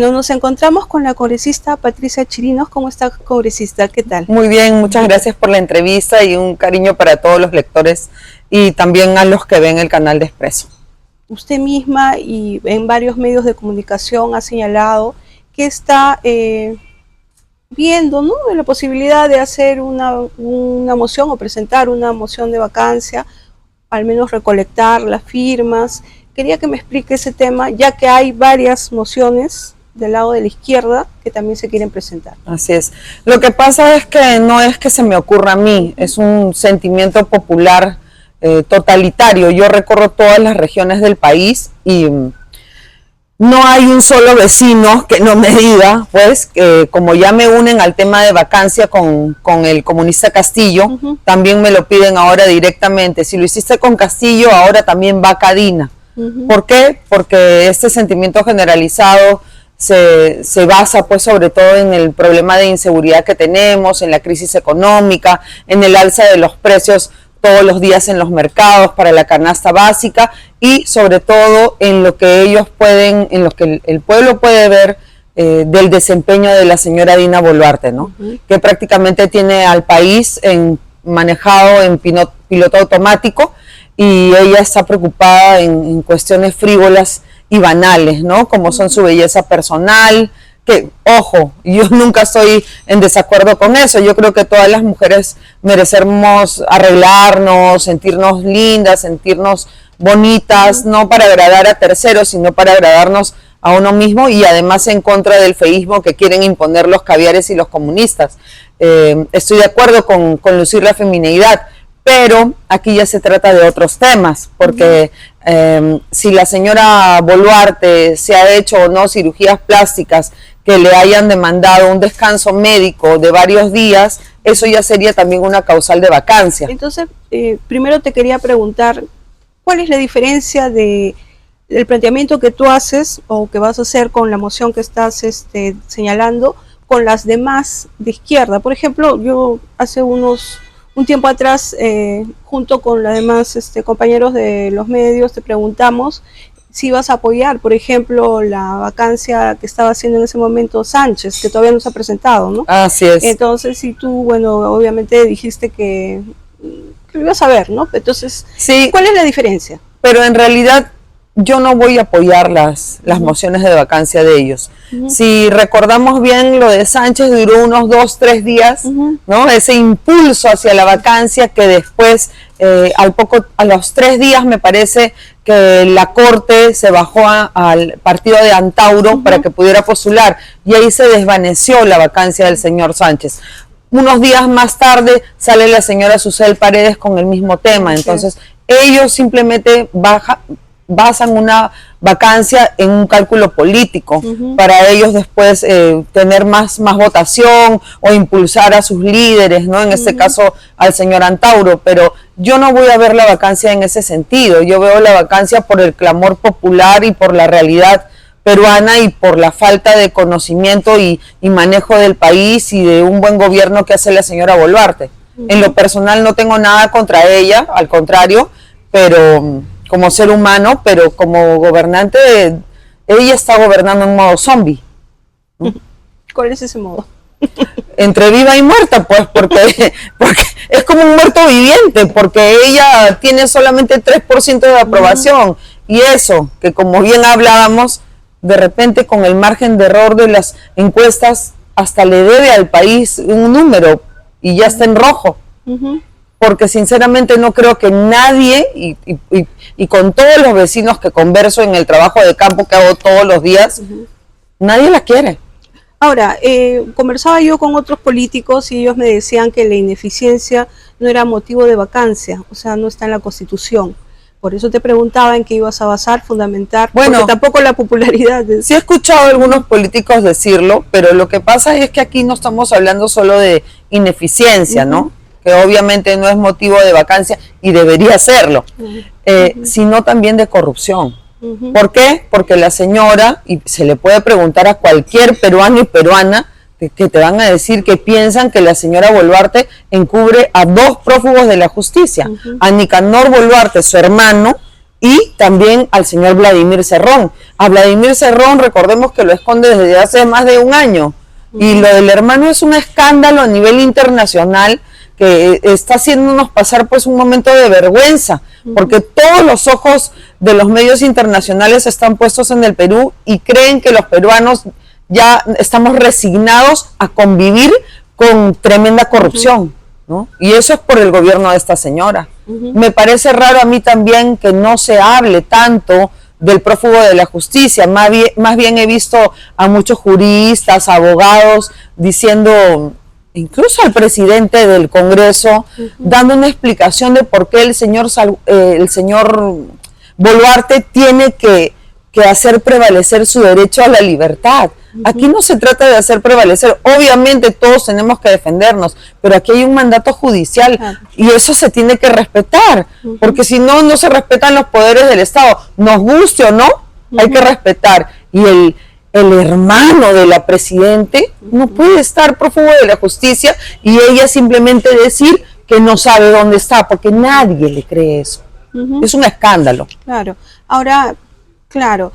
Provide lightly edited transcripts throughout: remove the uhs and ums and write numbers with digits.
Nos encontramos con la congresista Patricia Chirinos. ¿Cómo está, congresista? ¿Qué tal? Muy bien, muchas gracias por la entrevista y un cariño para todos los lectores y también a los que ven el canal de Expreso. Usted misma y en varios medios de comunicación ha señalado que está viendo, ¿no?, la posibilidad de hacer una moción o presentar una moción de vacancia, al menos recolectar las firmas. Quería que me explique ese tema, ya que hay varias mociones del lado de la izquierda que también se quieren presentar. Así es. Lo que pasa es que no es que se me ocurra a mí, es un sentimiento popular totalitario. Yo recorro todas las regiones del país y no hay un solo vecino que no me diga, pues, que como ya me unen al tema de vacancia con el comunista Castillo, también me lo piden ahora directamente. Si lo hiciste con Castillo, ahora también va Cadina. ¿Por qué? Porque este sentimiento generalizado se basa pues sobre todo en el problema de inseguridad que tenemos, en la crisis económica, en el alza de los precios todos los días en los mercados para la canasta básica y sobre todo en lo que ellos pueden, en lo que el pueblo puede ver del desempeño de la señora Dina Boluarte, ¿no? Que prácticamente tiene al país manejado en piloto automático y ella está preocupada en cuestiones frívolas y banales, ¿no? Como son su belleza personal, que, ojo, yo nunca estoy en desacuerdo con eso. Yo creo que todas las mujeres merecemos arreglarnos, sentirnos lindas, sentirnos bonitas, no para agradar a terceros, sino para agradarnos a uno mismo y además en contra del feísmo que quieren imponer los caviares y los comunistas. Estoy de acuerdo con lucir la femineidad, pero aquí ya se trata de otros temas, porque si la señora Boluarte se ha hecho o no cirugías plásticas que le hayan demandado un descanso médico de varios días, eso ya sería también una causal de vacancia. Entonces, primero te quería preguntar, ¿cuál es la diferencia del planteamiento que tú haces o que vas a hacer con la moción que estás señalando con las demás de izquierda? Por ejemplo, yo hace un tiempo atrás, junto con los demás compañeros de los medios, te preguntamos si ibas a apoyar, por ejemplo, la vacancia que estaba haciendo en ese momento Sánchez, que todavía no se ha presentado, ¿no? Así es. Entonces, si tú, bueno, obviamente dijiste que lo ibas a ver, ¿no? Entonces, sí, ¿cuál es la diferencia? Pero en realidad yo no voy a apoyar las mociones de vacancia de ellos. Si recordamos bien, lo de Sánchez duró unos 2-3 días, ¿no? Ese impulso hacia la vacancia que después, a los 3 días me parece que la Corte se bajó al partido de Antauro para que pudiera postular y ahí se desvaneció la vacancia del señor Sánchez. Unos días más tarde sale la señora Susel Paredes con el mismo tema, entonces ellos simplemente basan una vacancia en un cálculo político para ellos después tener más votación o impulsar a sus líderes, ¿no? En este caso al señor Antauro, pero yo no voy a ver la vacancia en ese sentido. Yo veo la vacancia por el clamor popular y por la realidad peruana y por la falta de conocimiento y manejo del país y de un buen gobierno que hace la señora Boluarte. En lo personal no tengo nada contra ella, al contrario, pero como ser humano, pero como gobernante, ella está gobernando en modo zombie. ¿Cuál es ese modo? Entre viva y muerta, pues, porque es como un muerto viviente, porque ella tiene solamente el 3% de aprobación, y eso, que como bien hablábamos, de repente con el margen de error de las encuestas, hasta le debe al país un número, y ya está en rojo. Porque sinceramente no creo que nadie, y con todos los vecinos que converso en el trabajo de campo que hago todos los días, nadie la quiere. Ahora, conversaba yo con otros políticos y ellos me decían que la ineficiencia no era motivo de vacancia, o sea, no está en la Constitución. Por eso te preguntaba en qué ibas a basar, fundamentar, bueno, porque tampoco la popularidad. Sí he escuchado a algunos políticos decirlo, pero lo que pasa es que aquí no estamos hablando solo de ineficiencia, ¿no? Que obviamente no es motivo de vacancia y debería serlo, sino también de corrupción. ¿Por qué? Porque la señora, y se le puede preguntar a cualquier peruano y peruana, que te van a decir que piensan que la señora Boluarte encubre a 2 prófugos de la justicia, a Nicanor Boluarte, su hermano, y también al señor Vladimir Cerrón. A Vladimir Cerrón, recordemos que lo esconde desde hace más de un año, y lo del hermano es un escándalo a nivel internacional que está haciéndonos pasar pues un momento de vergüenza, porque todos los ojos de los medios internacionales están puestos en el Perú y creen que los peruanos ya estamos resignados a convivir con tremenda corrupción, ¿no? Y eso es por el gobierno de esta señora. Me parece raro a mí también que no se hable tanto del prófugo de la justicia. Más bien he visto a muchos juristas, abogados diciendo, incluso al presidente del Congreso, dando una explicación de por qué el señor Boluarte tiene que hacer prevalecer su derecho a la libertad. Aquí no se trata de hacer prevalecer, obviamente todos tenemos que defendernos, pero aquí hay un mandato judicial y eso se tiene que respetar, porque si no, no se respetan los poderes del Estado, nos guste o no, hay que respetar. Y el hermano de la presidente no puede estar prófugo de la justicia y ella simplemente decir que no sabe dónde está, porque nadie le cree eso. Es un escándalo. Claro. Ahora, claro,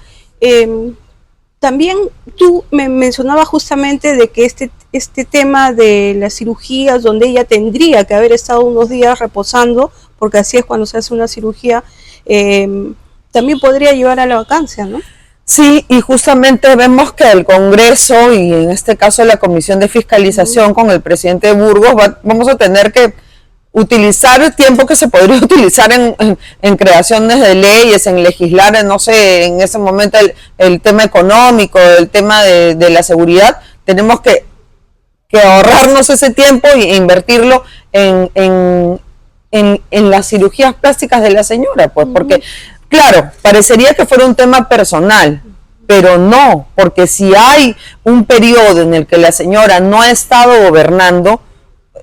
también tú me mencionabas justamente de que este tema de las cirugías, donde ella tendría que haber estado unos días reposando, porque así es cuando se hace una cirugía, también podría llevar a la vacancia, ¿no? Sí, y justamente vemos que el Congreso y en este caso la Comisión de Fiscalización con el presidente Burgos vamos a tener que utilizar el tiempo que se podría utilizar en creaciones de leyes, en legislar, no sé, en ese momento el tema económico, el tema de la seguridad. Tenemos que ahorrarnos ese tiempo e invertirlo en las cirugías plásticas de la señora, pues, porque claro, parecería que fuera un tema personal, pero no, porque si hay un periodo en el que la señora no ha estado gobernando,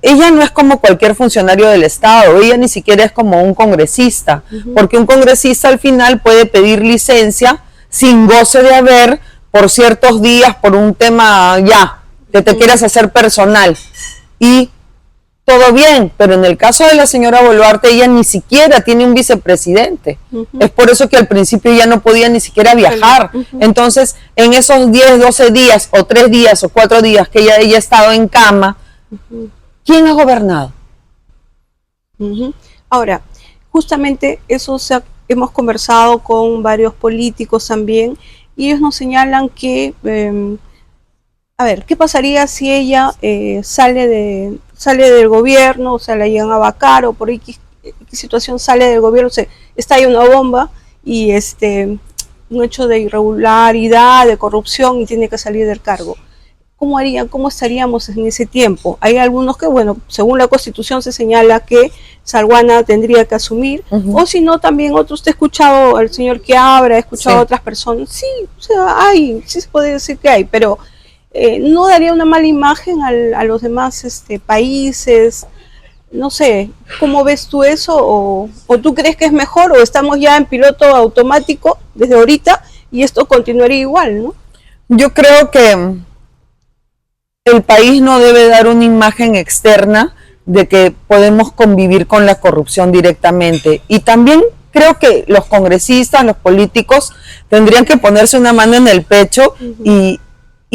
ella no es como cualquier funcionario del Estado, ella ni siquiera es como un congresista, porque un congresista al final puede pedir licencia sin goce de haber por ciertos días, por un tema que te quieras hacer personal, y todo bien, pero en el caso de la señora Boluarte, ella ni siquiera tiene un vicepresidente. Es por eso que al principio ya no podía ni siquiera viajar. Entonces, en esos 10, 12 días, o 3 días, o 4 días que ella ha estado en cama, ¿quién ha gobernado? Ahora, justamente eso hemos conversado con varios políticos también, y ellos nos señalan que, a ver, ¿qué pasaría si ella sale del gobierno, o sea, la llegan a vacar, o por ahí qué situación sale del gobierno, estalla una bomba y un hecho de irregularidad, de corrupción, y tiene que salir del cargo? ¿Cómo harían? ¿Cómo estaríamos en ese tiempo? Hay algunos que, bueno, según la Constitución se señala que Salguana tendría que asumir, o si no, también otros, te he escuchado al señor Quiabra, he escuchado a otras personas, sí, o sea, sí se puede decir que hay, pero no daría una mala imagen a los demás países. No sé, ¿cómo ves tú eso? ¿O tú crees que es mejor, o estamos ya en piloto automático desde ahorita y esto continuaría igual, ¿no? Yo creo que el país no debe dar una imagen externa de que podemos convivir con la corrupción directamente. Y también creo que los congresistas, los políticos, tendrían que ponerse una mano en el pecho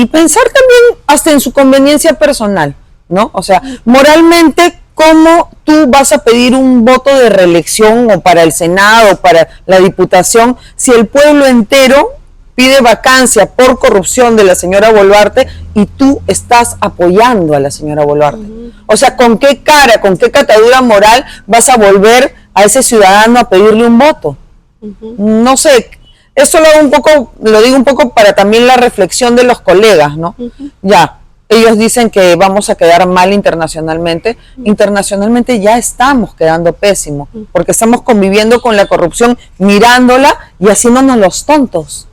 y pensar también hasta en su conveniencia personal, ¿no? O sea, moralmente, ¿cómo tú vas a pedir un voto de reelección o para el Senado o para la Diputación si el pueblo entero pide vacancia por corrupción de la señora Boluarte y tú estás apoyando a la señora Boluarte? O sea, ¿con qué cara, con qué catadura moral vas a volver a ese ciudadano a pedirle un voto? No sé. Esto lo digo un poco para también la reflexión de los colegas, ¿no? Ya, ellos dicen que vamos a quedar mal internacionalmente. Internacionalmente ya estamos quedando pésimo, porque estamos conviviendo con la corrupción, mirándola y haciéndonos los tontos.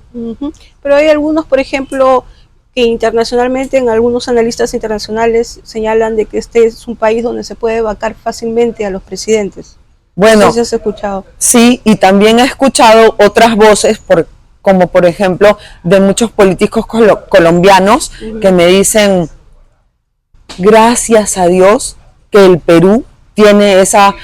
Pero hay algunos, por ejemplo, que internacionalmente, en algunos analistas internacionales señalan de que este es un país donde se puede vacar fácilmente a los presidentes. Bueno, no sé si has escuchado. Sí, y también he escuchado otras voces, como por ejemplo de muchos políticos colombianos que me dicen, gracias a Dios que el Perú tiene esa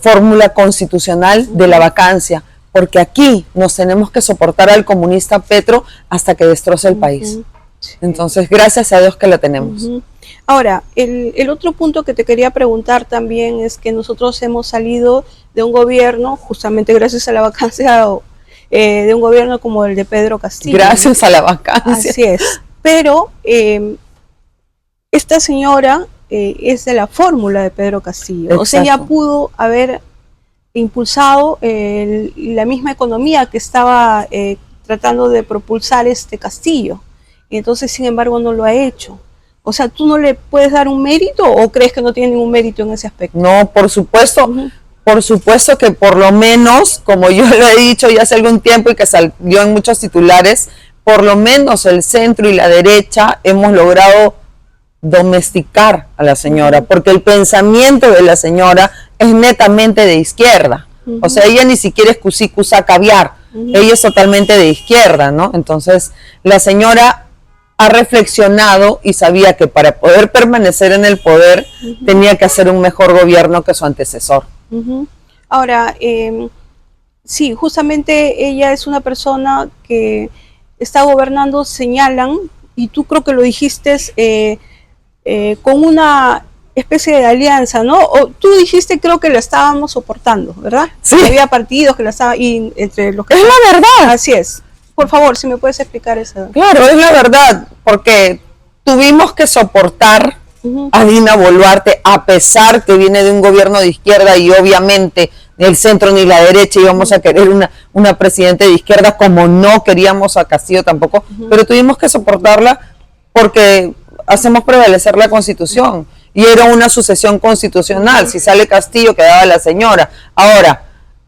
fórmula constitucional de la vacancia, porque aquí nos tenemos que soportar al comunista Petro hasta que destroce el país. Sí. Entonces, gracias a Dios que la tenemos. Ahora, el otro punto que te quería preguntar también es que nosotros hemos salido de un gobierno, justamente gracias a la vacancia, de un gobierno como el de Pedro Castillo. Gracias a la vacancia. Así es. Pero esta señora es de la fórmula de Pedro Castillo. Exacto. O sea, ella pudo haber impulsado la misma economía que estaba tratando de propulsar este Castillo. Y entonces, sin embargo, no lo ha hecho. O sea, ¿tú no le puedes dar un mérito o crees que no tiene ningún mérito en ese aspecto? No, por supuesto. Por supuesto que por lo menos, como yo lo he dicho ya hace algún tiempo y que salió en muchos titulares, por lo menos el centro y la derecha hemos logrado domesticar a la señora, porque el pensamiento de la señora es netamente de izquierda. O sea, ella ni siquiera es cusa caviar, ella es totalmente de izquierda, ¿no? Entonces, la señora ha reflexionado y sabía que para poder permanecer en el poder tenía que hacer un mejor gobierno que su antecesor. Ahora, sí, justamente ella es una persona que está gobernando, señalan, y tú creo que lo dijiste, con una especie de alianza, ¿no? O tú dijiste, creo que la estábamos soportando, ¿verdad? Sí. Había partidos que la estaban, y entre los que... Es la verdad. Así es. Por favor, si me puedes explicar eso. Claro, es la verdad, porque tuvimos que soportar a Dina Boluarte, a pesar que viene de un gobierno de izquierda y obviamente ni el centro ni la derecha íbamos a querer una presidenta de izquierda, como no queríamos a Castillo tampoco, pero tuvimos que soportarla porque hacemos prevalecer la Constitución y era una sucesión constitucional. Si sale Castillo, quedaba la señora. Ahora,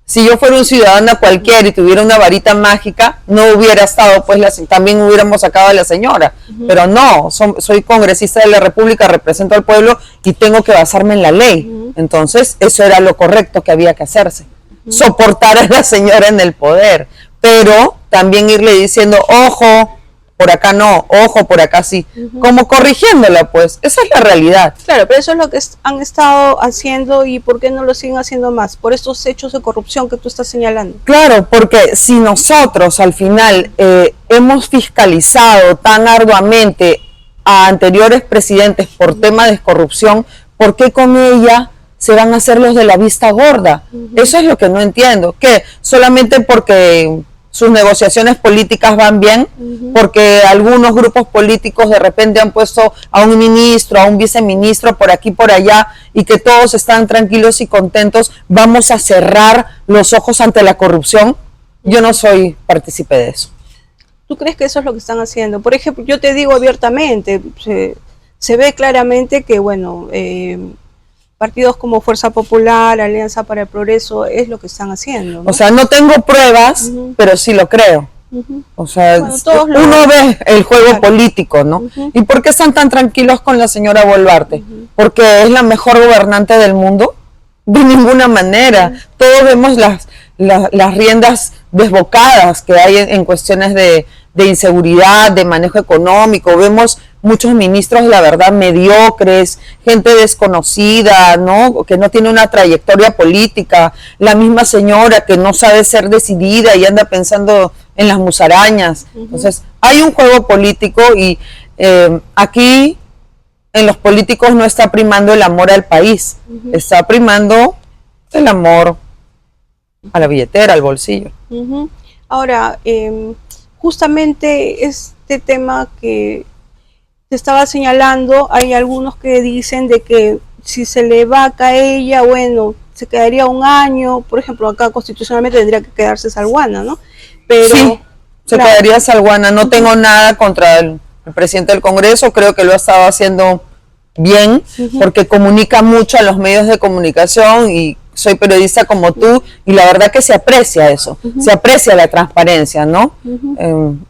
si yo fuera un ciudadano cualquiera y tuviera una varita mágica, no hubiera estado, pues también hubiéramos sacado a la señora. Pero no, soy congresista de la República, represento al pueblo y tengo que basarme en la ley. Entonces, eso era lo correcto que había que hacerse. Soportar a la señora en el poder, pero también irle diciendo, ojo, por acá no, ojo, por acá sí, como corrigiéndola, pues, esa es la realidad. Claro, pero eso es lo que han estado haciendo, y ¿por qué no lo siguen haciendo más? Por estos hechos de corrupción que tú estás señalando. Claro, porque si nosotros al final hemos fiscalizado tan arduamente a anteriores presidentes por temas de corrupción, ¿por qué con ella se van a hacer los de la vista gorda? Eso es lo que no entiendo, que solamente porque sus negociaciones políticas van bien, porque algunos grupos políticos de repente han puesto a un ministro, a un viceministro por aquí, por allá, y que todos están tranquilos y contentos, vamos a cerrar los ojos ante la corrupción. Yo no soy partícipe de eso. ¿Tú crees que eso es lo que están haciendo? Por ejemplo, yo te digo abiertamente, se ve claramente que, bueno, partidos como Fuerza Popular, Alianza para el Progreso, es lo que están haciendo, ¿no? O sea, no tengo pruebas, pero sí lo creo. O sea, bueno, uno ve el juego político, ¿no? ¿Y por qué están tan tranquilos con la señora Boluarte? ¿Porque es la mejor gobernante del mundo? De ninguna manera. Todos vemos las riendas desbocadas que hay en cuestiones de inseguridad, de manejo económico. Vemos muchos ministros, la verdad, mediocres, gente desconocida, ¿no? Que no tiene una trayectoria política, la misma señora que no sabe ser decidida y anda pensando en las musarañas. Entonces, hay un juego político y aquí en los políticos no está primando el amor al país, está primando el amor a la billetera, al bolsillo. Ahora, justamente este tema que te estaba señalando, hay algunos que dicen de que si se le vaca a ella, bueno, se quedaría un año, por ejemplo, acá constitucionalmente tendría que quedarse Salguana, ¿no? Pero sí, se quedaría Salguana. No tengo nada contra el presidente del Congreso, creo que lo ha estado haciendo bien, porque comunica mucho a los medios de comunicación y soy periodista como tú, y la verdad que se aprecia eso, se aprecia la transparencia, ¿no?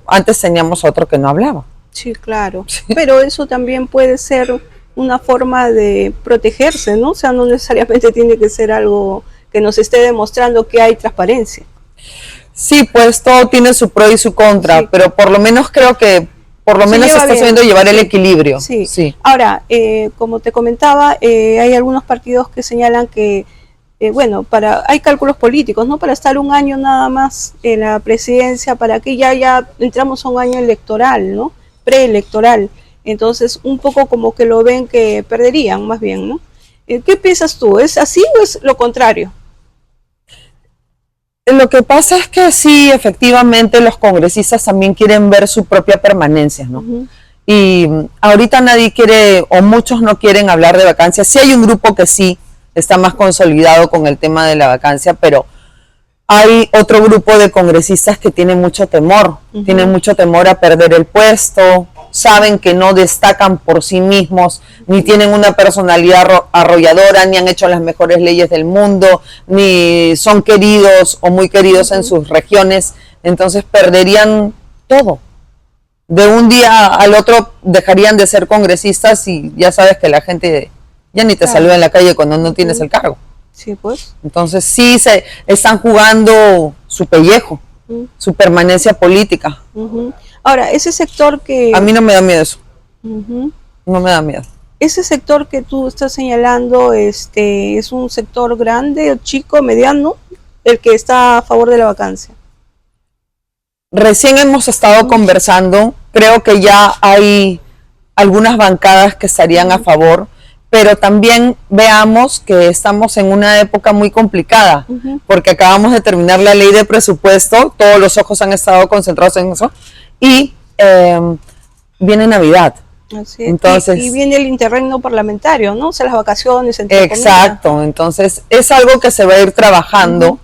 Antes teníamos otro que no hablaba. Sí, claro, pero eso también puede ser una forma de protegerse, ¿no? O sea, no necesariamente tiene que ser algo que nos esté demostrando que hay transparencia. Sí, pues todo tiene su pro y su contra, pero por lo menos creo que por lo menos se está sabiendo llevar el equilibrio. Sí. Ahora, como te comentaba, hay algunos partidos que señalan que bueno, hay cálculos políticos, ¿no? Para estar un año nada más en la presidencia, para que ya entramos a un año electoral, ¿no? Preelectoral. Entonces, un poco como que lo ven que perderían, más bien, ¿no? ¿Qué piensas tú? ¿Es así o es lo contrario? Lo que pasa es que sí, efectivamente, los congresistas también quieren ver su propia permanencia, ¿no? Y ahorita nadie quiere, o muchos no quieren hablar de vacancias. Sí hay un grupo que sí está más consolidado con el tema de la vacancia, pero hay otro grupo de congresistas que tienen mucho temor, tienen mucho temor a perder el puesto, saben que no destacan por sí mismos, ni tienen una personalidad arrolladora, ni han hecho las mejores leyes del mundo, ni son queridos o muy queridos en sus regiones, entonces perderían todo. De un día al otro dejarían de ser congresistas y ya sabes que la gente ya ni te saluda en la calle cuando no tienes el cargo. Sí, pues. Entonces sí se están jugando su pellejo, su permanencia política. Ahora, ese sector que... A mí no me da miedo eso. No me da miedo. Ese sector que tú estás señalando, ¿es un sector grande, chico, mediano, el que está a favor de la vacancia? Recién hemos estado conversando, creo que ya hay algunas bancadas que estarían a favor, pero también veamos que estamos en una época muy complicada, porque acabamos de terminar la ley de presupuesto, todos los ojos han estado concentrados en eso, y viene Navidad. Así es. Entonces, y viene el interregno parlamentario, ¿no? O sea, las vacaciones. Exacto, comida. Entonces es algo que se va a ir trabajando,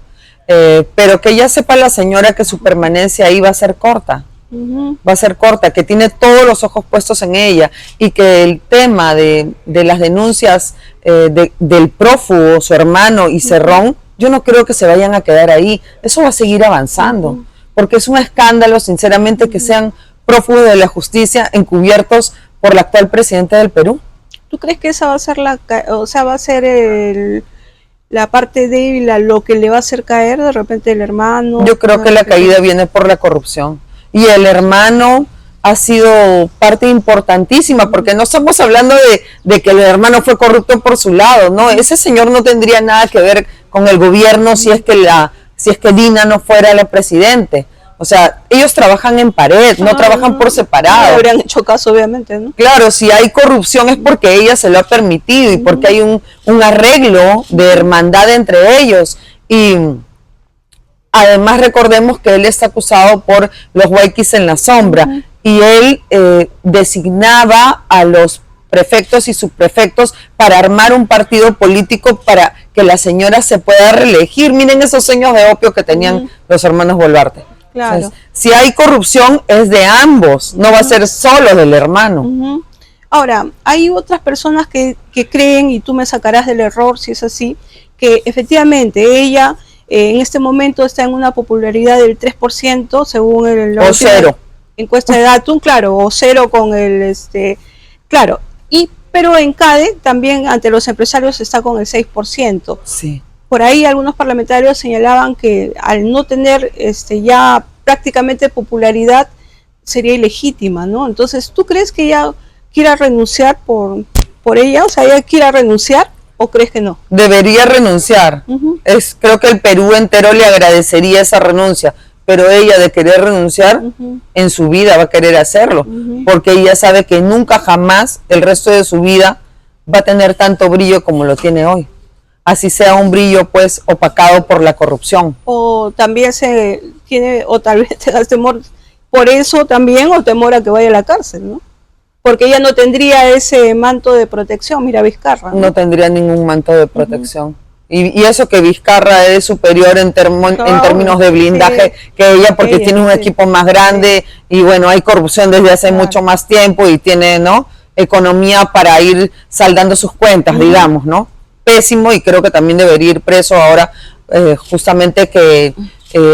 pero que ya sepa la señora que su permanencia ahí va a ser corta. Va a ser corta, que tiene todos los ojos puestos en ella y que el tema de las denuncias del prófugo, su hermano y Cerrón, yo no creo que se vayan a quedar ahí. Eso va a seguir avanzando, porque es un escándalo, sinceramente, que sean prófugos de la justicia encubiertos por la actual presidenta del Perú. ¿Tú crees que esa va a ser la parte débil, lo que le va a hacer caer de repente el hermano? Yo creo que la caída viene por la corrupción. Y el hermano ha sido parte importantísima, porque no estamos hablando de que el hermano fue corrupto por su lado, no, ese señor no tendría nada que ver con el gobierno si es que Dina no fuera la presidente. O sea, ellos trabajan en pared, no trabajan por separado. No habrían hecho caso, obviamente, ¿no? Claro, si hay corrupción es porque ella se lo ha permitido y porque hay un arreglo de hermandad entre ellos. Y además recordemos que él está acusado por los huayquis en la sombra y él designaba a los prefectos y subprefectos para armar un partido político para que la señora se pueda reelegir. Miren esos sueños de opio que tenían los hermanos Boluarte. Claro. Entonces, si hay corrupción es de ambos, no va a ser solo del hermano. Ahora, hay otras personas que creen, y tú me sacarás del error si es así, que efectivamente ella en este momento está en una popularidad del 3% según la cero. Encuesta de Datum, claro, o cero con claro, pero en CADE también ante los empresarios está con el 6%. Sí. Por ahí algunos parlamentarios señalaban que al no tener ya prácticamente popularidad sería ilegítima, ¿no? Entonces, ¿tú crees que ella quiera renunciar por ella? O sea, ¿ella quiera renunciar o crees que no? Debería renunciar. Creo que el Perú entero le agradecería esa renuncia, pero ella de querer renunciar en su vida va a querer hacerlo, porque ella sabe que nunca jamás el resto de su vida va a tener tanto brillo como lo tiene hoy. Así sea un brillo pues opacado por la corrupción. O también o tal vez tengas temor por eso también, o temor a que vaya a la cárcel, ¿no? Porque ella no tendría ese manto de protección, mira Vizcarra. No tendría ningún manto de protección. Y eso que Vizcarra es superior en términos de blindaje que ella, porque tiene un equipo más grande y bueno, hay corrupción desde hace mucho más tiempo y tiene, ¿no?, economía para ir saldando sus cuentas, digamos, ¿no? Pésimo, y creo que también debería ir preso ahora, justamente que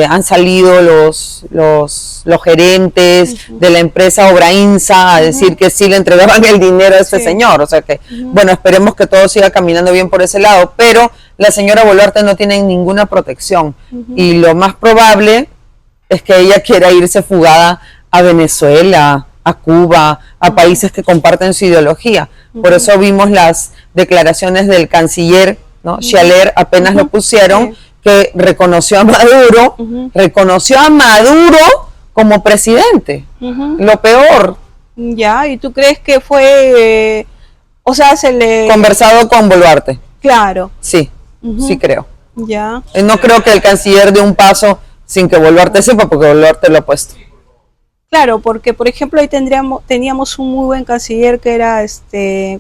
han salido los gerentes de la empresa Obrainsa a decir que sí le entregaban el dinero a este señor, o sea que, bueno, esperemos que todo siga caminando bien por ese lado, pero la señora Boluarte no tiene ninguna protección, y lo más probable es que ella quiera irse fugada a Venezuela, a Cuba, a países que comparten su ideología. Por eso vimos las declaraciones del canciller ¿no? Scialer apenas lo pusieron, sí, que reconoció a Maduro como presidente. Lo peor. Ya, ¿y tú crees que fue, o sea, se le... Conversado con Boluarte. Claro. Sí, sí creo. Ya. No creo que el canciller dé un paso sin que Boluarte sepa, porque Boluarte lo ha puesto. Claro, porque por ejemplo ahí teníamos un muy buen canciller que era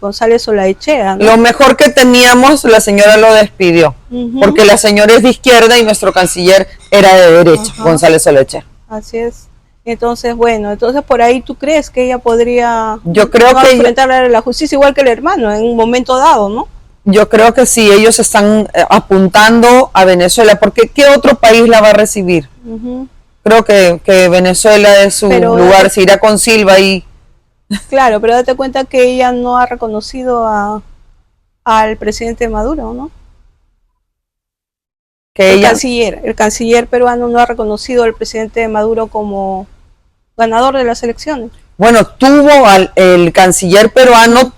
González Olaechea, ¿no? Lo mejor que teníamos, la señora lo despidió, porque la señora es de izquierda y nuestro canciller era de derecha, González Olaechea. Así es. Entonces, bueno, entonces por ahí tú crees que ella podría enfrentar a la justicia igual que el hermano en un momento dado, ¿no? Yo creo que sí, ellos están apuntando a Venezuela, porque ¿qué otro país la va a recibir? Creo que Venezuela es su lugar, se irá con Silva y... Claro, pero date cuenta que ella no ha reconocido al presidente Maduro, ¿no? Que el canciller peruano no ha reconocido al presidente Maduro como ganador de las elecciones. Bueno, tuvo el canciller peruano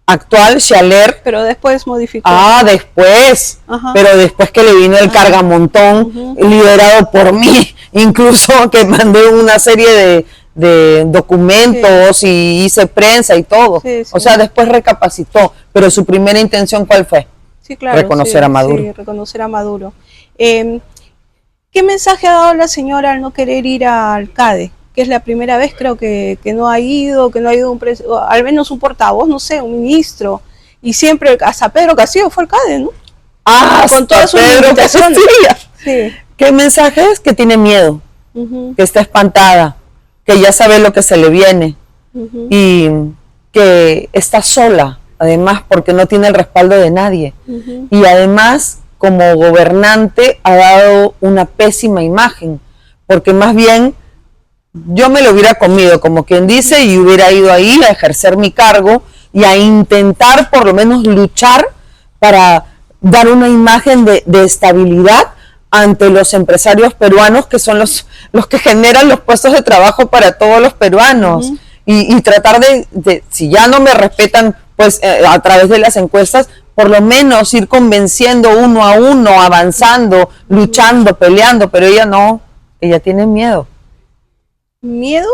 actual, Scialer. Pero después modificó. Después. Pero después que le vino el cargamontón, liderado por mí, incluso que mandé una serie de documentos y hice prensa y todo. O sea, después recapacitó. Pero su primera intención, ¿cuál fue? Sí, claro. Reconocer a Maduro. Sí, reconocer a Maduro. ¿Qué mensaje ha dado la señora al no querer ir al CADE? Que es la primera vez creo que no ha ido, al menos un portavoz, no sé, un ministro, y siempre, hasta Pedro Castillo fue al CADE, ¿no? Con todas sus limitaciones. Sí. ¿Qué mensaje es? Que tiene miedo, que está espantada, que ya sabe lo que se le viene, y que está sola, además, porque no tiene el respaldo de nadie, y además, como gobernante, ha dado una pésima imagen, porque más bien yo me lo hubiera comido, como quien dice, y hubiera ido ahí a ejercer mi cargo y a intentar por lo menos luchar para dar una imagen de estabilidad ante los empresarios peruanos, que son los que generan los puestos de trabajo para todos los peruanos, y tratar de, si ya no me respetan, pues a través de las encuestas, por lo menos ir convenciendo uno a uno, avanzando, luchando, peleando, pero ella no, ella tiene miedo. ¿Miedo,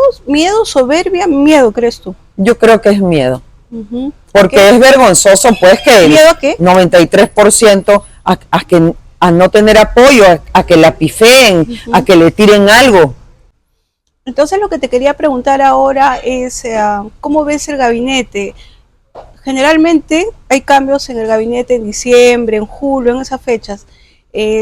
soberbia, miedo, crees tú? Yo creo que es miedo. Porque es vergonzoso, pues, que ¿Miedo a qué? 93% a no tener apoyo, a que la pifeen, a que le tiren algo. Entonces lo que te quería preguntar ahora es, ¿cómo ves el gabinete? Generalmente hay cambios en el gabinete en diciembre, en julio, en esas fechas.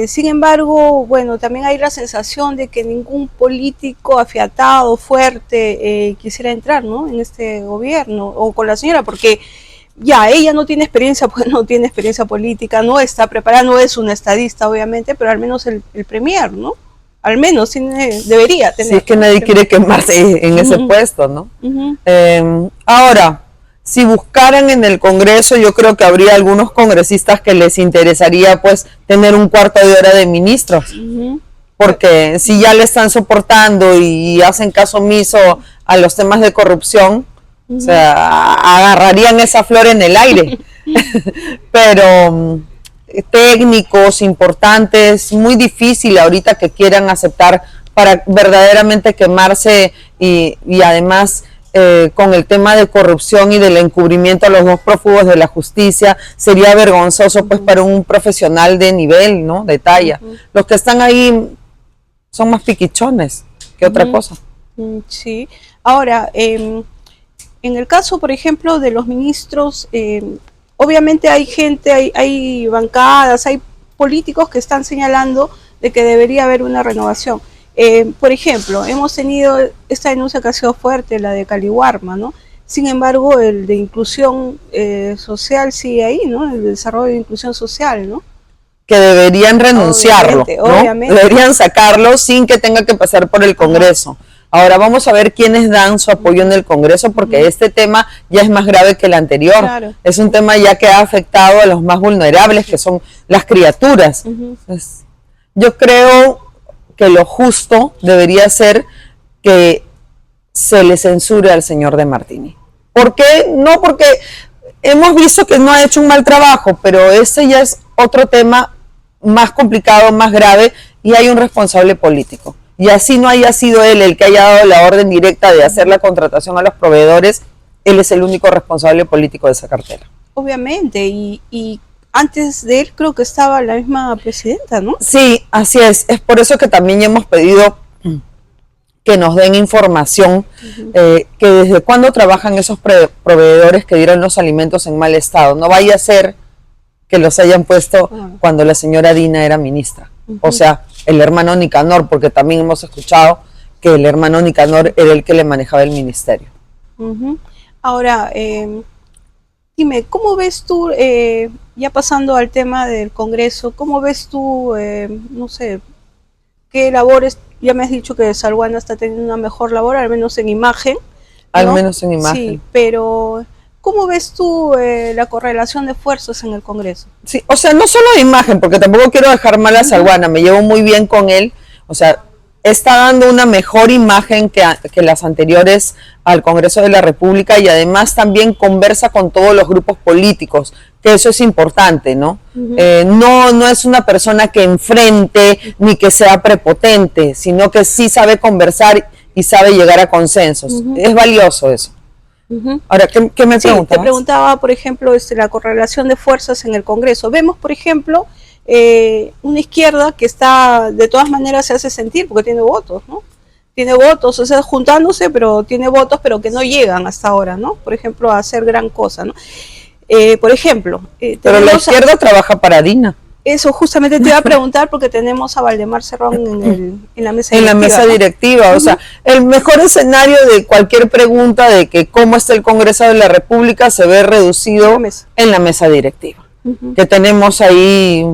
Sin embargo, bueno, también hay la sensación de que ningún político afiatado, fuerte, quisiera entrar, ¿no?, en este gobierno, o con la señora, porque ya ella no tiene experiencia, pues no tiene experiencia política, no está preparada, no es una estadista, obviamente, pero al menos el premier, ¿no? Al menos debería tener. Si es que nadie quiere quemarse en ese puesto, ¿no? Ahora, si buscaran en el Congreso, yo creo que habría algunos congresistas que les interesaría, pues, tener un cuarto de hora de ministros. Porque si ya le están soportando y hacen caso omiso a los temas de corrupción, o sea, agarrarían esa flor en el aire. Pero técnicos importantes, muy difícil ahorita que quieran aceptar para verdaderamente quemarse y además... con el tema de corrupción y del encubrimiento a los dos prófugos de la justicia, sería vergonzoso pues para un profesional de nivel, ¿no?, de talla. Los que están ahí son más piquichones que otra cosa. Sí. Ahora, en el caso, por ejemplo, de los ministros, obviamente hay gente, hay bancadas, hay políticos que están señalando de que debería haber una renovación. Por ejemplo, hemos tenido esta denuncia que ha sido fuerte, la de Caliwarma, ¿no? Sin embargo, el de inclusión social sigue ahí, ¿no? El desarrollo de inclusión social, ¿no? Que deberían renunciarlo, obviamente. ¿no? Deberían sacarlo sin que tenga que pasar por el Congreso. Ahora vamos a ver quiénes dan su apoyo en el Congreso, porque este tema ya es más grave que el anterior. Claro. Es un tema ya que ha afectado a los más vulnerables, que son las criaturas. Entonces, yo creo que lo justo debería ser que se le censure al señor De Martini. ¿Por qué? No porque hemos visto que no ha hecho un mal trabajo, pero ese ya es otro tema más complicado, más grave, y hay un responsable político. Y así no haya sido él el que haya dado la orden directa de hacer la contratación a los proveedores, él es el único responsable político de esa cartera. Obviamente, y antes de él creo que estaba la misma presidenta, ¿no? Sí, así es. Es por eso que también hemos pedido que nos den información, que desde cuándo trabajan esos proveedores que dieron los alimentos en mal estado. No vaya a ser que los hayan puesto cuando la señora Dina era ministra. O sea, el hermano Nicanor, porque también hemos escuchado que el hermano Nicanor era el que le manejaba el ministerio. Ahora, dime, ¿cómo ves tú, ya pasando al tema del Congreso, cómo ves tú, no sé, qué labores? Ya me has dicho que Salguana está teniendo una mejor labor, al menos en imagen, ¿no? Al menos en imagen. Sí, pero ¿cómo ves tú la correlación de fuerzas en el Congreso? Sí, o sea, no solo de imagen, porque tampoco quiero dejar mal a Salguana, me llevo muy bien con él, o sea, está dando una mejor imagen que las anteriores al Congreso de la República, y además también conversa con todos los grupos políticos, que eso es importante, ¿no? No es una persona que enfrente ni que sea prepotente, sino que sí sabe conversar y sabe llegar a consensos. Es valioso eso. Ahora, ¿qué me preguntabas? Te preguntaba, por ejemplo, la correlación de fuerzas en el Congreso. Vemos, por ejemplo, una izquierda que está, de todas maneras se hace sentir porque tiene votos, ¿no? Tiene votos, o sea, juntándose, pero tiene votos, pero que no llegan hasta ahora, ¿no? Por ejemplo, a hacer gran cosa, ¿no? Por ejemplo... pero la izquierda trabaja para Dina. Eso justamente te iba a preguntar, porque tenemos a Valdemar Cerrón en la mesa directiva. En la mesa directiva, ¿no? O sea, el mejor escenario de cualquier pregunta de que cómo está el Congreso de la República se ve reducido en la mesa directiva. Que tenemos ahí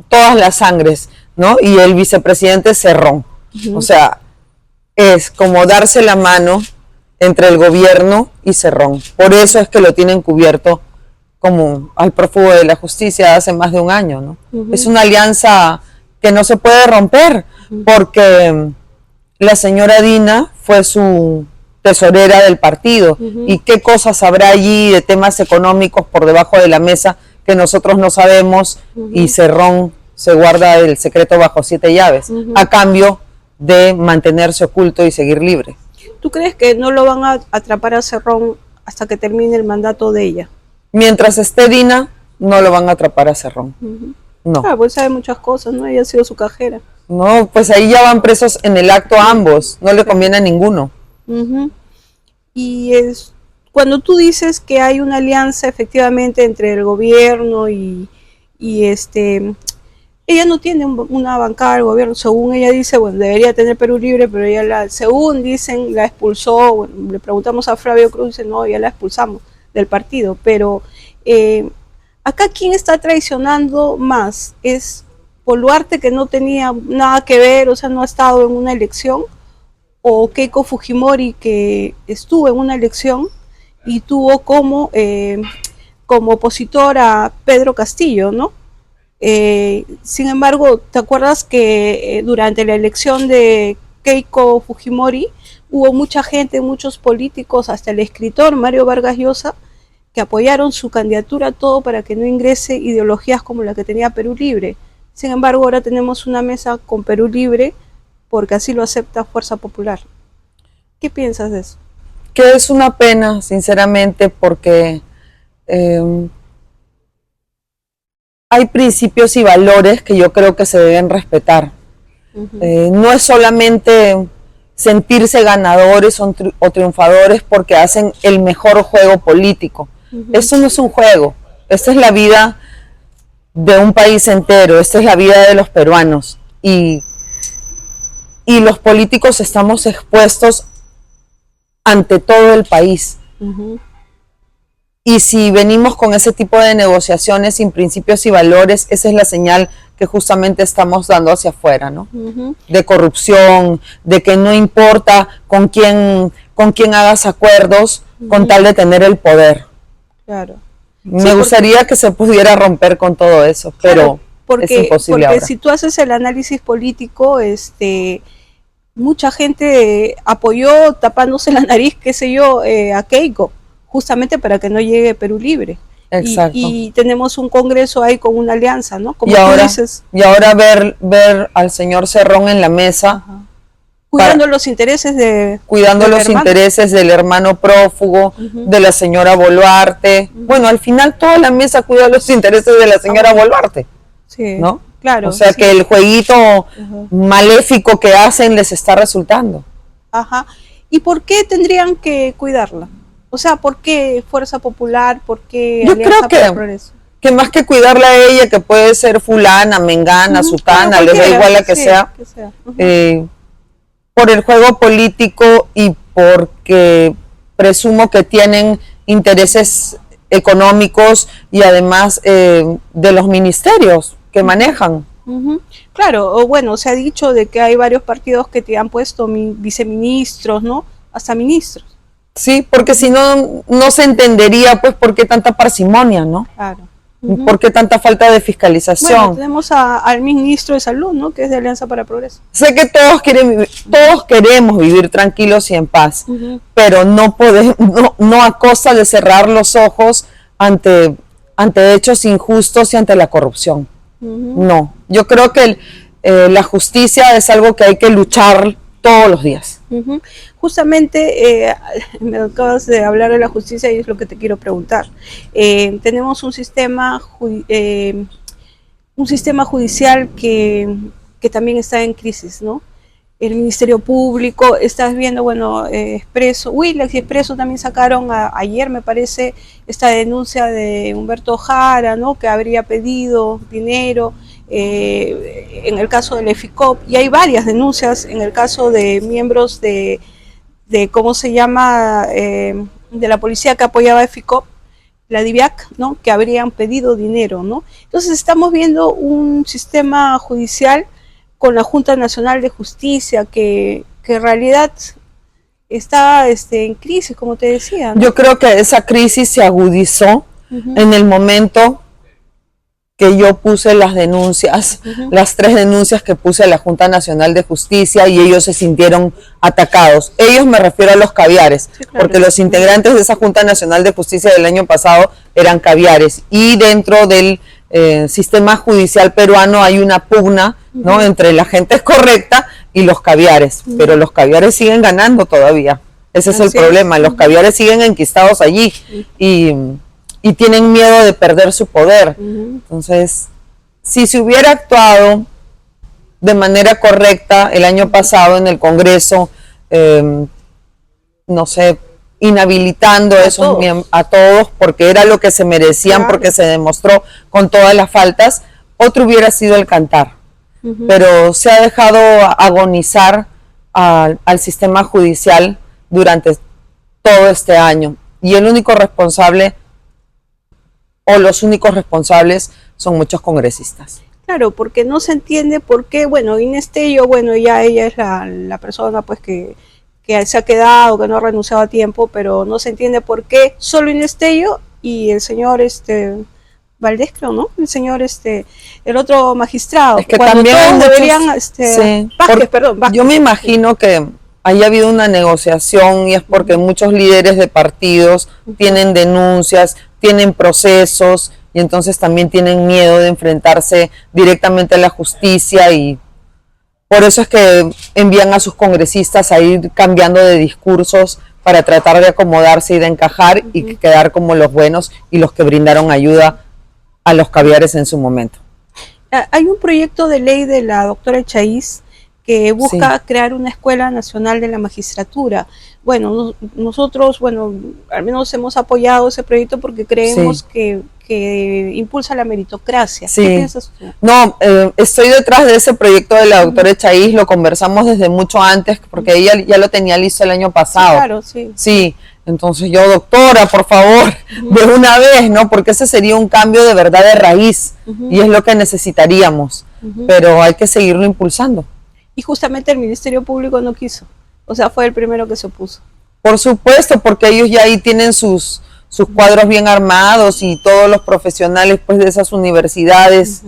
todas las sangres, ¿no? Y el vicepresidente Cerrón. O sea, es como darse la mano entre el gobierno y Cerrón. Por eso es que lo tienen cubierto como al prófugo de la justicia hace más de un año, ¿no? Es una alianza que no se puede romper, porque la señora Dina fue su tesorera del partido, y qué cosas habrá allí de temas económicos por debajo de la mesa que nosotros no sabemos, y Cerrón se guarda el secreto bajo 7 llaves, a cambio de mantenerse oculto y seguir libre. ¿Tú crees que no lo van a atrapar a Cerrón hasta que termine el mandato de ella? Mientras esté Dina, no lo van a atrapar a Cerrón. No. Claro, pues sabe muchas cosas, ¿no? Ella ha sido su cajera. No, pues ahí ya van presos en el acto ambos, no le conviene a ninguno. Y es cuando tú dices que hay una alianza efectivamente entre el gobierno y ella no tiene una bancada del gobierno, según ella dice, bueno, debería tener Perú Libre, pero ella según dicen, la expulsó. Bueno, le preguntamos a Flavio Cruz, dice, no, ya la expulsamos del partido, pero acá ¿quién está traicionando más? ¿Es Boluarte, que no tenía nada que ver, o sea, no ha estado en una elección, o Keiko Fujimori, que estuvo en una elección y tuvo como opositor a Pedro Castillo, ¿no? Sin embargo, ¿te acuerdas que durante la elección de Keiko Fujimori hubo mucha gente, muchos políticos, hasta el escritor Mario Vargas Llosa, que apoyaron su candidatura, todo para que no ingrese ideologías como la que tenía Perú Libre? Sin embargo, ahora tenemos una mesa con Perú Libre porque así lo acepta Fuerza Popular. ¿Qué piensas de eso? Que es una pena, sinceramente, porque hay principios y valores que yo creo que se deben respetar. No es solamente sentirse ganadores o triunfadores porque hacen el mejor juego político. Eso no es un juego. Esta es la vida de un país entero. Esta es la vida de los peruanos. Y los políticos estamos expuestos ante todo el país. Y si venimos con ese tipo de negociaciones sin principios y valores, esa es la señal que justamente estamos dando hacia afuera, ¿no? De corrupción, de que no importa con quién hagas acuerdos, con tal de tener el poder. Claro. Me gustaría que se pudiera romper con todo eso, pero es imposible ahora. Porque si tú haces el análisis político, mucha gente apoyó tapándose la nariz, qué sé yo, a Keiko, justamente para que no llegue Perú Libre. Exacto. Y tenemos un Congreso ahí con una alianza, ¿no? Como y ahora, tú dices. Y ahora ver al señor Cerrón en la mesa, Ajá. Cuidando los intereses cuidando los intereses del hermano prófugo, de la señora Boluarte. Bueno, al final toda la mesa cuida los intereses de la señora Boluarte, sí, ¿no? Claro. O sea que el jueguito maléfico que hacen les está resultando. Ajá. ¿Y por qué tendrían que cuidarla? O sea, ¿por qué Fuerza Popular? ¿Por qué Yo Alianza creo para el Progreso? que más que cuidarla a ella, que puede ser fulana, mengana, sutana, les da igual a que sea, por el juego político y porque presumo que tienen intereses económicos y además de los ministerios que manejan. Claro, o bueno, se ha dicho de que hay varios partidos que te han puesto viceministros, ¿no? Hasta ministros. Sí, porque si no, no se entendería, pues, por qué tanta parsimonia, ¿no? Claro. ¿Por qué tanta falta de fiscalización? Bueno, tenemos al ministro de Salud, ¿no? Que es de Alianza para el Progreso. Sé que todos queremos vivir tranquilos y en paz, pero no podemos, no a costa de cerrar los ojos ante hechos injustos y ante la corrupción. No, yo creo que la justicia es algo que hay que luchar todos los días. Justamente me acabas de hablar de la justicia y es lo que te quiero preguntar. Tenemos un sistema judicial que también está en crisis, ¿no? El Ministerio Público, estás viendo, bueno, Expreso, Willax y Expreso también sacaron ayer, me parece, esta denuncia de Humberto Jara, ¿no? Que habría pedido dinero en el caso del EFICOP, y hay varias denuncias en el caso de miembros de ¿cómo se llama?, de la policía que apoyaba a EFICOP, la DIVIAC, ¿no? Que habrían pedido dinero, ¿no? Entonces estamos viendo un sistema judicial con la Junta Nacional de Justicia que en realidad está en crisis, como te decía, ¿no? Yo creo que esa crisis se agudizó en el momento que yo puse las denuncias, las 3 denuncias que puse a la Junta Nacional de Justicia, y ellos se sintieron atacados. Ellos, me refiero a los caviares, sí, claro, porque los integrantes de esa Junta Nacional de Justicia del año pasado eran caviares, y dentro del sistema judicial peruano hay una pugna, ¿no?, entre la gente correcta y los caviares, pero los caviares siguen ganando todavía. Ese es el problema, los caviares siguen enquistados allí y tienen miedo de perder su poder. Entonces, si se hubiera actuado de manera correcta el año pasado en el Congreso, no sé, inhabilitando a todos, porque era lo que se merecían, porque se demostró con todas las faltas, otro hubiera sido el cantar. Pero se ha dejado agonizar al sistema judicial durante todo este año, y el único responsable, o los únicos responsables, son muchos congresistas. Claro, porque no se entiende por qué, bueno, Inés Tello, bueno, ya ella es la persona pues que se ha quedado, que no ha renunciado a tiempo, pero no se entiende por qué solo Inés Tello y el señor Valdés, creo, ¿no? El señor el otro magistrado. Es que también todos deberían Vázquez, Vázquez. Yo me imagino que haya habido una negociación, y es porque muchos líderes de partidos tienen denuncias, tienen procesos, y entonces también tienen miedo de enfrentarse directamente a la justicia, y por eso es que envían a sus congresistas a ir cambiando de discursos para tratar de acomodarse y de encajar y quedar como los buenos y los que brindaron ayuda a los caviares en su momento. Hay un proyecto de ley de la doctora Echaíz que busca crear una escuela nacional de la magistratura. Bueno, nosotros, bueno, al menos hemos apoyado ese proyecto porque creemos que impulsa la meritocracia. ¿Qué piensas tú? No, estoy detrás de ese proyecto de la doctora Echaíz, lo conversamos desde mucho antes, porque ella ya lo tenía listo el año pasado. Claro, Sí, entonces yo, doctora, por favor, de una vez, ¿no? Porque ese sería un cambio de verdad de raíz, y es lo que necesitaríamos, pero hay que seguirlo impulsando. Y justamente el Ministerio Público no quiso, o sea, fue el primero que se opuso. Por supuesto, porque ellos ya ahí tienen sus cuadros bien armados, y todos los profesionales pues de esas universidades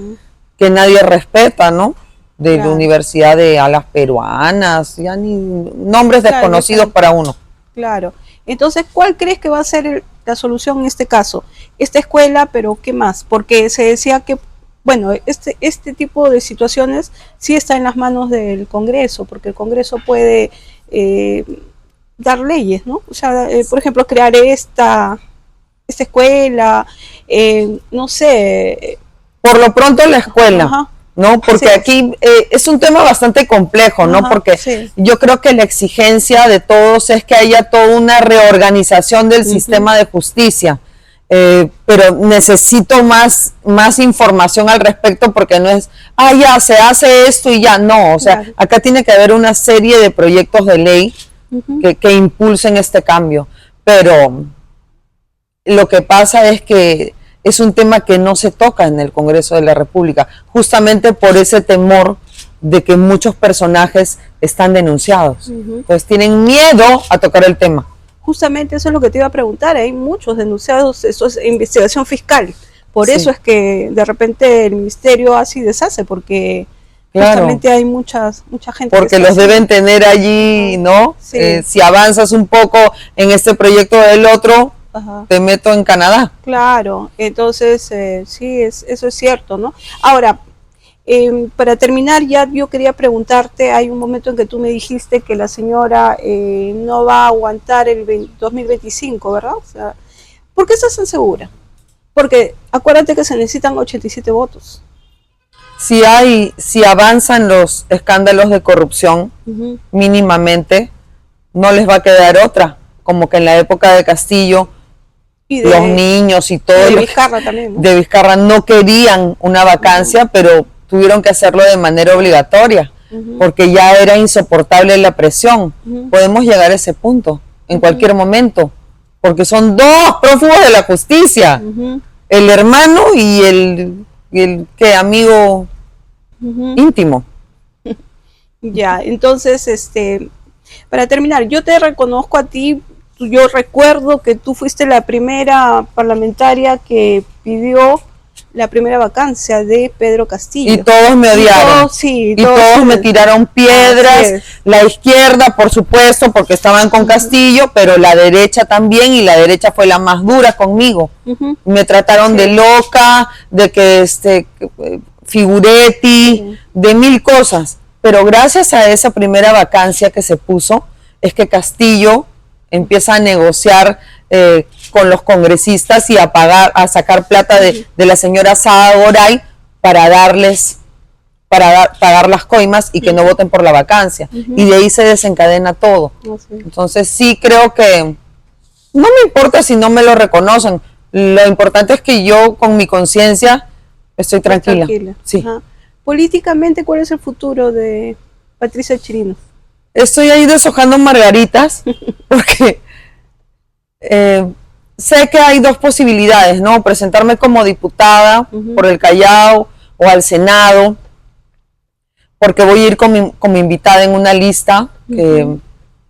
que nadie respeta, ¿no? De la Universidad de Alas Peruanas, ya ni nombres desconocidos para uno. Claro. Entonces, ¿cuál crees que va a ser la solución en este caso? Esta escuela, pero ¿qué más? Porque se decía que, bueno, este tipo de situaciones sí está en las manos del Congreso, porque el Congreso puede dar leyes, ¿no? O sea, por ejemplo, crear esta escuela, no sé. Por lo pronto la escuela. Ajá. ¿No? Porque Sí. aquí es un tema bastante complejo, ¿no? Ajá, porque sí. yo creo que la exigencia de todos es que haya toda una reorganización del sistema de justicia, pero necesito más información al respecto, porque no es, ya se hace esto y ya, no, o sea, Claro. acá tiene que haber una serie de proyectos de ley que impulsen este cambio, pero lo que pasa es que es un tema que no se toca en el Congreso de la República, justamente por ese temor de que muchos personajes están denunciados. Pues tienen miedo a tocar el tema. Justamente eso es lo que te iba a preguntar, hay muchos denunciados, eso es investigación fiscal, por eso es que de repente el ministerio hace y deshace, porque justamente hay mucha gente. Porque los deben tener allí, ¿no? Sí. Si avanzas un poco en este proyecto del otro, te meto en Canadá. Claro, entonces sí, eso es cierto, ¿no? Ahora, para terminar ya yo quería preguntarte, hay un momento en que tú me dijiste que la señora no va a aguantar el 2025, ¿verdad? O sea, ¿por qué estás tan segura? Porque acuérdate que se necesitan 87 votos. Si avanzan los escándalos de corrupción mínimamente, no les va a quedar otra, como que en la época de Castillo, los niños y todo. De Vizcarra también, ¿no? De Vizcarra no querían una vacancia, pero tuvieron que hacerlo de manera obligatoria, porque ya era insoportable la presión. Podemos llegar a ese punto en cualquier momento, porque son dos prófugos de la justicia, el hermano y el que amigo íntimo. Ya, entonces, para terminar, yo te reconozco a ti. Yo recuerdo que tú fuiste la primera parlamentaria que pidió la primera vacancia de Pedro Castillo. Y todos me odiaron. Todos me tiraron piedras. La izquierda, por supuesto, porque estaban con Castillo, pero la derecha también, y la derecha fue la más dura conmigo. Me trataron de loca, de que figuretti, de mil cosas. Pero gracias a esa primera vacancia que se puso, es que Castillo empieza a negociar con los congresistas y a sacar plata de la señora Sada Goray para pagar las coimas y que no voten por la vacancia. Y de ahí se desencadena todo. Entonces sí creo que no me importa si no me lo reconocen. Lo importante es que yo con mi conciencia estoy tranquila. Sí. Políticamente, ¿cuál es el futuro de Patricia Chirinos? Estoy ahí deshojando margaritas porque sé que hay dos posibilidades, ¿no? Presentarme como diputada por el Callao o al Senado, porque voy a ir con mi invitada en una lista que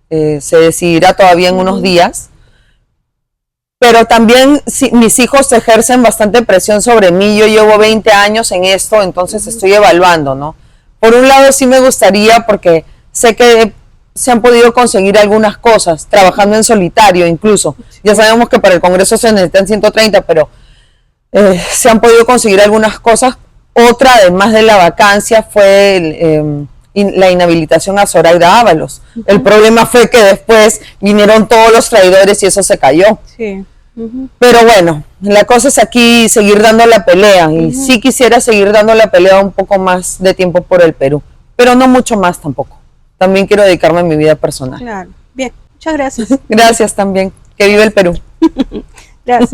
se decidirá todavía en unos días. Pero también mis hijos ejercen bastante presión sobre mí. Yo llevo 20 años en esto, entonces estoy evaluando, ¿no? Por un lado sí me gustaría, porque sé que se han podido conseguir algunas cosas, trabajando en solitario incluso. Ya sabemos que para el Congreso se necesitan 130, pero se han podido conseguir algunas cosas. Otra, además de la vacancia, fue la inhabilitación a Zoraida Ábalos. El problema fue que después vinieron todos los traidores y eso se cayó. Pero bueno, la cosa es aquí seguir dando la pelea, y sí quisiera seguir dando la pelea un poco más de tiempo por el Perú, pero no mucho más tampoco. También quiero dedicarme a mi vida personal. Claro. Bien, muchas gracias. Gracias también. Que vive el Perú. Gracias.